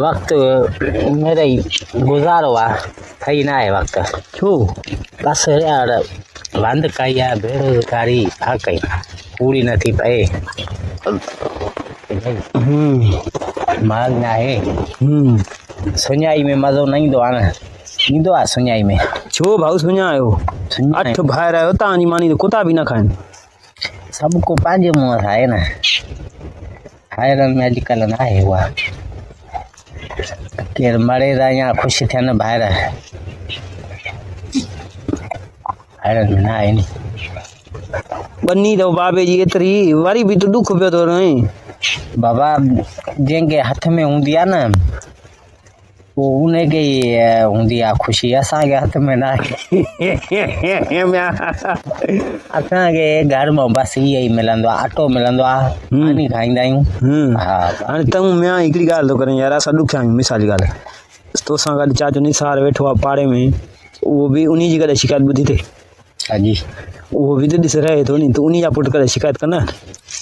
वक्त मेरे गुजारो आ थई ना है वक्त छो बस यार वांद कई आ बेरोजगारी आ कई पूरी नथी पए माल ना है सुञाई में मज़ो न ईंदो आहे न ईंदो आहे सुञाई में छो भाऊ सुञा आयो अठ ॿाहिरि आयो तव्हांजी मानी त कुता बि न खाइनि सभु को पंहिंजे मुंहं सां आहे न ॿाहिरनि में अॼुकल्ह न आहे उहा केरु मरे त या ख़ुशि थियनि ॿाहिरि ॿाहिरनि में न आहे नी बनी अथव बाबे जी एतिरी वरी बि त दुख पियो थो रहे बाबा जंहिंखे हथ में हूंदी आहे न पोइ उनखे ई हूंदी आहे ख़ुशी असांखे हथ में न आहे असांखे घर मां बसि इहो ई मिलंदो आहे अटो मिलंदो आहे पाणी खाईंदा आहियूं हा हाणे तूं मैं हिकिड़ी ॻाल्हि थो करे यार असां ॾुखिया आहियूं मिसाल जी ॻाल्हि तोसां गॾु चाचो निसार वेठो आहे पाड़े में उहो बि उन जी कॾहिं शिकायत ॿुधी अथई हाजी उहो बि त ॾिस रहे थो नी तूं उन जा पुट कॾहिं शिकायत कंदा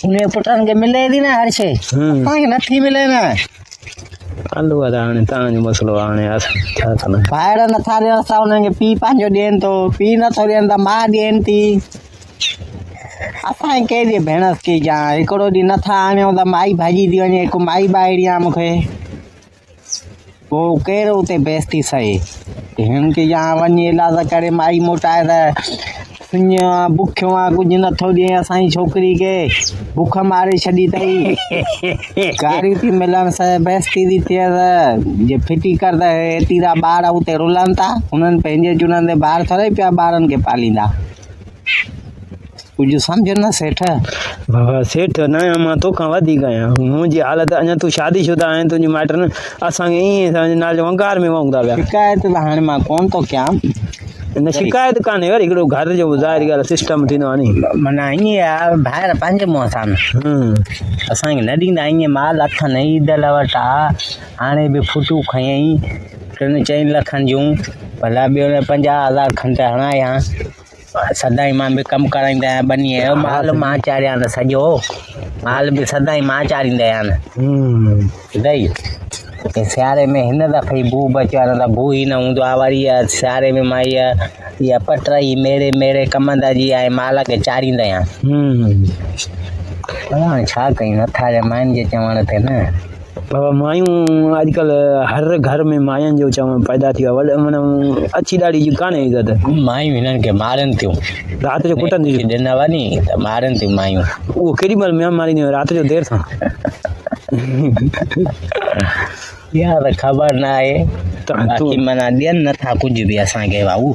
उन पुटनि खे मिले थी न हर शइ असांखे नथी मिले न हलो आहे त हाणे तव्हांजो मसइलो आहे हाणे छा कंदा ॿाहिरि नथा ॾियनि असां उन्हनि खे पीउ पंहिंजो ॾियनि थो पीउ नथो ॾियनि त माउ ॾियनि थी असांखे केॾी भेण की ॼा हिकिड़ो ॾींहुं नथा आणियूं त माई भाॼी थी वञे हिकु माई ॿाहिरि आहे मूंखे पोइ केरु उते बेइज़ती सहे हिन खे या वञी इलाज करे माई मोटाए त सुञो आहे बुखियो आहे कुझु नथो ॾिए असांजी छोकिरी खे बुख मारे छॾी अथई गारियूं थी मिलनि बेइज़ती थी थिए त जे फिटी कर त एतिरा ॿार उते रुलनि था उन्हनि पंहिंजे चुननि ते ॿार थोरे पिया ॿारनि खे पालींदा कुझु सम्झ न सेठ बाबा सेठ न मां तोखां वधीक आहियां मुंहिंजी हालत अञा तूं शादीशुदा आहीं तुंहिंजी माइटनि असांखे ईअं असांजे नाले वंगार में वहूं था पिया शिकायत त हाणे मां कोन थो कयां न शिकायत कान्हे वरी हिकिड़ो घर जो ज़ाहिर ॻाल्हि सिस्टम थींदो आहे नी माना ईअं आहे ॿाहिरि पंहिंजे मुंहं सां असांखे न ॾींदा ईअं माल अथनि ईदल वटि आहे हाणे बि फुटूं खयईं 3-4 लखनि जूं भला ॿियो 50,000 खनि त हणाया सदाई मां बि कमु कराईंदा आहियां बनी जो माल मां चाढ़ियां त सॼो माल बि सदाई मां चाढ़ींदा आहिनि ॿुधाई सियारे में हिन दफ़े बूब अची वञो त बू ई न हूंदो आहे वरी सियारे में मां इहा पटराई मेरे कमंदा जी आहे माल खे चाढ़ींदा आहियां हाणे छा कयूं नथा माइनि जे चवण ते न बाबा मायूं अॼुकल्ह हर घर में मायुनि जो चवण पैदा थी वियो आहे माना अची ॾाढी जी कान्हे इज़त मायूं हिननि खे मारनि थियूं राति जो कुटनि थियूं ॾिन वञी त मारनि थियूं मायूं उहो केॾी महिल म्या मारींदियूं राति जो देरि सां इहा त ख़बर न आहे बाक़ी माना ॾियनि नथा कुझु बि असांखे भाऊ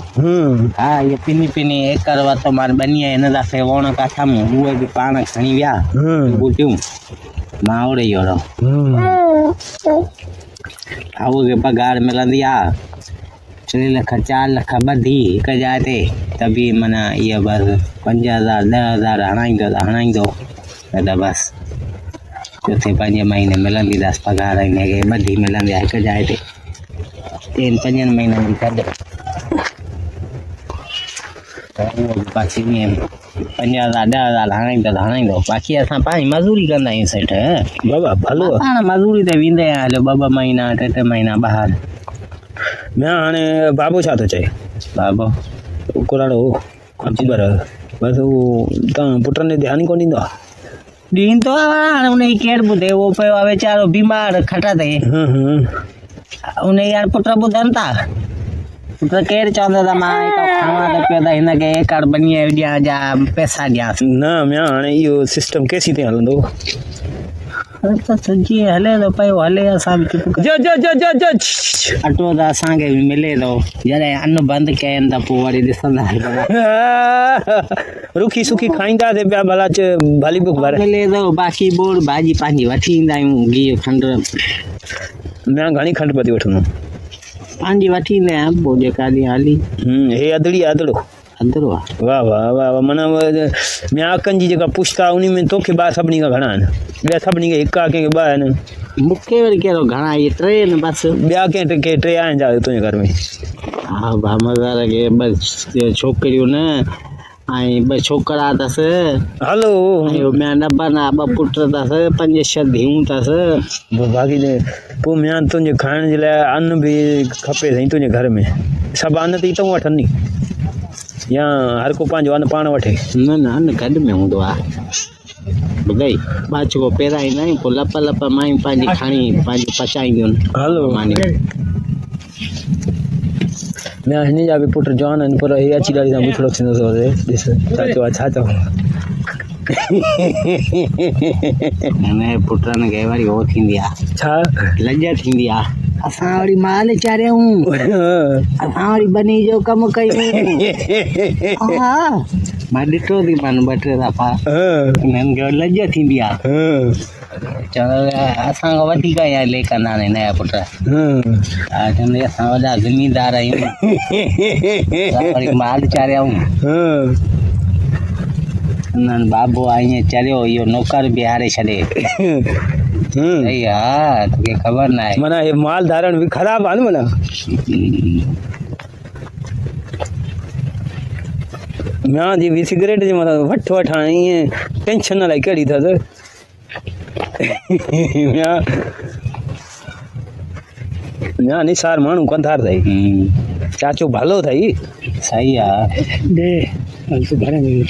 हा इहे पिनी एकड़ वरितो मां बनी हिन दफ़े वण काठम उहे बि पाण खणी विया बूटियूं मां ओड़े ई ओड़ो भाऊ खे पघार मिलंदी आहे 3 लख 4 लख ॿधी हिकु जाइ ते त बि माना इहा बसि 5,000 10,000 हणाईंदो न त बसि चोथे 5 महीने मिलंदी अथसि पघार हिनखे ॿधी मिलंदी आहे हिकु जाइ ते 3-5 महीननि जी गॾु त उहो बाक़ी ईअं 5,000 10,000 हणाईंदो बाक़ी असां पंहिंजी मज़ूरी कंदा आहियूं सेठ बाबा भलो पाण मज़ूरी ते वेंदा आहियूं हलो 2 महीना 3 महीना ॿाहिरि मैं हाणे बाबो छा थो चए बाबो कुराड़ो ख़बर बसि उहो तव्हां पुटनि ते ध्यानु ई कोन ॾींदो आहे ॾींदो आहे हाणे उनजी केरु ॿुधे उहो पियो आहे वीचारो बीमार खटा ते उन यार पुट ॿुधनि था पुट केरु चवंदो त मां खावां त पियो त हिनखे एकड़ बनीअ ॾियां जा पैसा ॾियांसि न म्या हाणे इहो सिस्टम केसी ताईं हलंदो त जीअं हले थो पियो हले असां बि अटो त असांखे बि मिले थो जॾहिं अन्न बंदि कयनि त पोइ वरी ॾिसंदा रुखी सुखी खाईंदासीं पिया भला भली बुख भरे मिले थो बाक़ी बोड़ भाॼी पंहिंजी वठी ईंदा आहियूं गिहु खंडु मैं घणी खंडु पती वठंदुमि पंहिंजी वठी ईंदा आहियां पोइ जेका ॾींहुं हली हे अदड़ो आहे वाह वाह वाह वाह माना म्या अकनि जी जेका पुछता उन में तोखे ॿ सभिनी खां घणा आहिनि ॿिया सभिनी खे हिकु आहे कंहिंखे 2 आहिनि मूंखे वरी कहिड़ो घणा इहे 3 आहिनि बसि ॿिया कंहिं 3 आहिनि तुंहिंजे घर में हा भामदार खे बसि छोकिरियूं न ऐं 2 छोकिरा अथसि हलो ऐं ॿिया नबना 2 पुट अथसि 5-6 धीअरूं अथसि। बाक़ी ने पोइ म्या तुंहिंजे खाइण जे लाइ अन्न बि खपे साईं तुंहिंजे घर में सभु अन्न त तूं वठंदी या हर को पंहिंजो अन्न पाण वठे न न अन्न गॾु में हूंदो आहे ॿुधाई बाचको पहिरां ईंदा आहियूं पोइ लप मायूं पंहिंजी खणी पंहिंजी पचाईंदियूं आहिनि। हलो मानियूं म्या हिन जा बि पुट जवान आहिनि पर हे अची ॾाढी सां बुछड़ो थींदो थो वञे ॾिस छा चवां छा चवां न पुटनि खे वरी उहो थींदी आहे छा लॼ थींदी आहे असां वरी माल चारियूं असां वरी बनी जो कमु कयूं हा मां ॾिठो थी मां 2-3 दफ़ा हिननि खे लॼ थींदी आहे चवंदा असां खां वधीक या ले कंदा आहिनि नया पुट चवंदा असां वॾा ज़मीनदार आहियूं असां वरी माल चारियूं उन्हनि बाबो आहे ईअं चरियो इहो नौकर बिहारे छॾे सही हा तोखे ख़बर न आहे माना हे माल धारण बि ख़राबु आहे न माना म्या जी बि सिगरेट जे मथां वठां ईअं टेंशन अलाए कहिड़ी अथसि म्या निसार माण्हू कंधार अथई चाचो भलो अथई सही आहे घर में